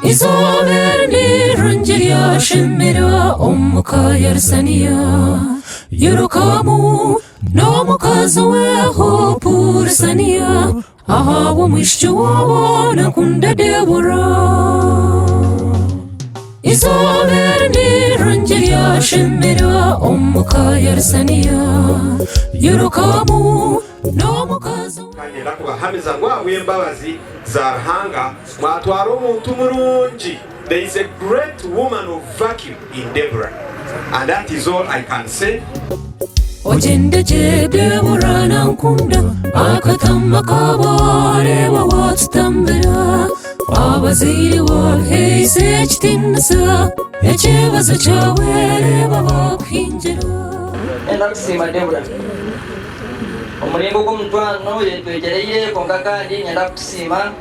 Izoberni runjya shemera omuka yarsaniya Yurukamu no mukazo weho pursaniya Aha wumishchu wabona kunda Debora Izoberni runjya shemera omuka yarsaniya Yurukamu no mukazo kagenda kubahamiza ngwabuye mbabazi zarhanga mwatwara omuntu murungi. There is a great woman of vacuum in Deborah, and that is all I can say. Ojende je Deborah nankunda akatamma kabare wawatambera abaziri walheise chitinsa echebaza chawe babakwinjira Kusima Deborah umuringo gw'umutwano yetwegereye konka kandi nyenda kusima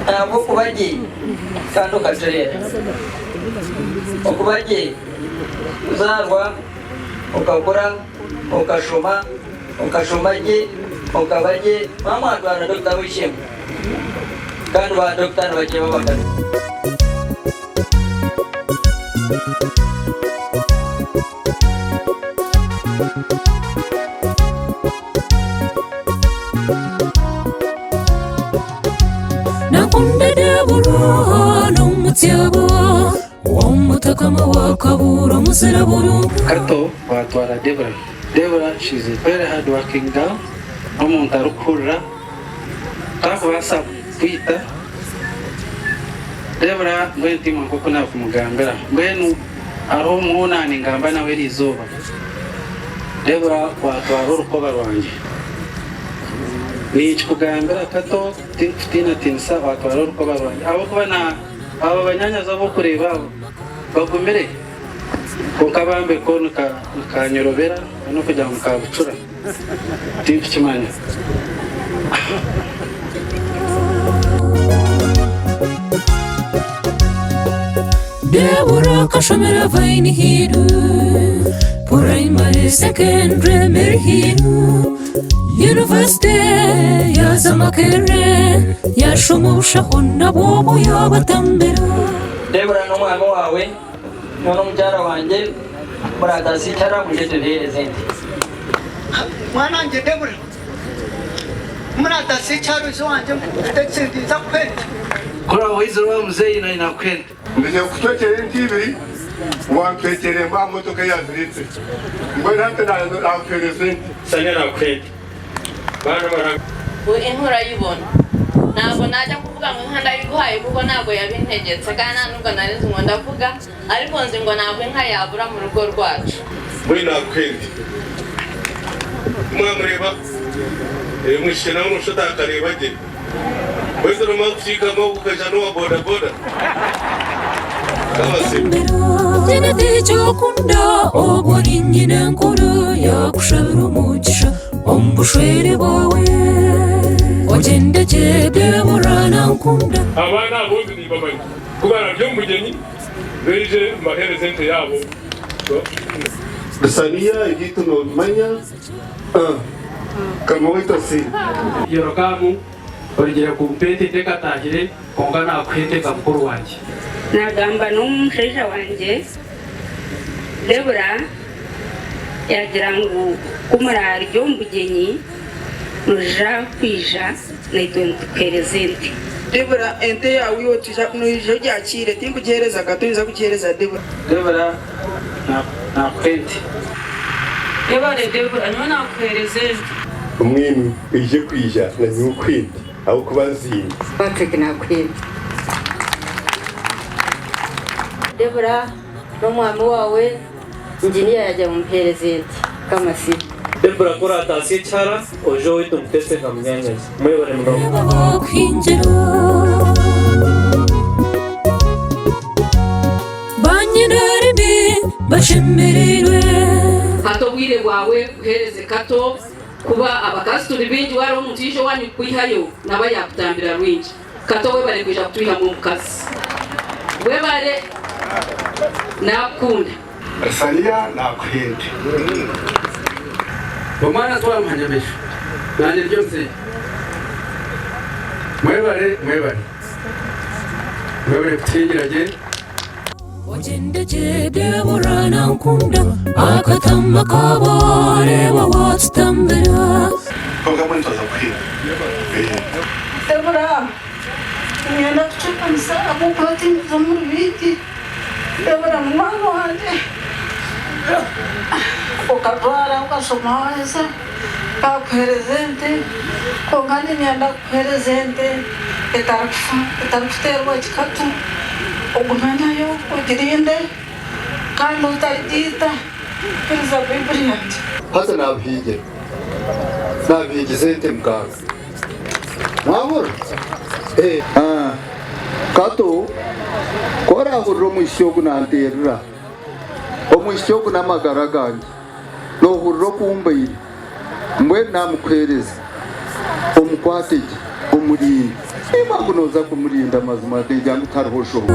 ntabwo kubagiye kandi ukaturera okubagiye uzarwa ukakura ukashomaje ukabaje bamwatwara Dr. Wishemu kandi ba Dr. bagiye babagana Nakunda Debora n'umutyabo w'umutakama wakabura musiraburu Kato watwara Deborah. Deborah, she's a very hard working girl. Omuntu arukura takubasa kwita Deborah mbwenti mwankoko nakumugambira mbwenu aho muhunani ngamba nawe rizoba Deborah watwara urukoba rwanjye nikugambira Kato tina tinsa watwara urukoba rwanjye abo kuba na abo banyanyaza bo kureba bagumire kukabambe ko nukanyorobera no kujya mu kabucura tintu kimanya Deborah kashomera vaini hiru primary secondary merhiru University ya zamakere ya shumusha honna bobo yabatambera Deborah n'umwana wawe none mubyara wanjye muradasicara mujetereze mwana wanjye Deborah muradasicara uzo wanjye ndetsindiza kwenda kora wizo wa mzee na inakwenda ndije kutwekere ntibi wampekere mba motoka yaziritse mbona hata na present Sanya na kwenda bana baranga inkura yibona ntabwo najya kuvuga ngo nkanda biguhaye kuko ntabwo yabintegetse kandi nubwo narize ngo ndavuga ariko nzi ngo ntabwo inka yabura mu rugo rwacu muri nakwenda mwamureba mwishina n'umushuta akareba je wese no mafika mabukaja no boda boda Jenete chokunda obori nyine nkuru yakushabira umugisha ombushwere bawe Ojende je Deborah nankunda abana abozi ni babanyi kubara byo mugeni beje maherezente yabo Sania igitu no manya kama wito si Yorokamu origera ku mpete tekatahire konga nakwete kamukuru wanje nagamba n'umushaija wanje Deborah yagira ngo kumurara ry'ombugenyi nuja kwija naitukerezente Deborah ente yawe yotija kunoje ryakire tinkugereza gatunza kugereza Deborah nakwete Deborah none akwereze umwinu ije kwija na nyukwindi aho kubazinda Patrick nakwete Deborah n'umwami wawe injiniya yajya mu perezente kamasi Deborah kora atasicara ojo witu mtese kamnyanyaza mwebare mnogo babakwinjira Banyinarimi bashemererwe Kato bwire bwawe uhereze Kato kuba abakasituri bingi wari umutije wanyu kwihayo naba yakutambira rwinji kato webale kuja kutuiha mu mukasi webale nakunda Sania nakuhinde omwana twamuhanya besho nanje byose mwebale kutingirage Wajendeke Debora nankunda akatama kabare wawatutambira Kama nitoza kuhinde Debora, nienda kucheka msala kupati mzamuru viti. Debora mwana wanje. Ukatwara ukasoma wese. Kakuherezente. Kongani nienda kuherezente. Etarukuterwa chikatu. Ugumanya yo ugirinde. Kandi utayita. Kiriza Biblia. hata nabhige sente mkaga mwabura kato kora hurro mwishogu nanterra omwishogu namagara ganje no hurro kumbairi mbwe namukwereza omukwatege omurindi impamvu noza kumurinda amazima gejanga utariho shobo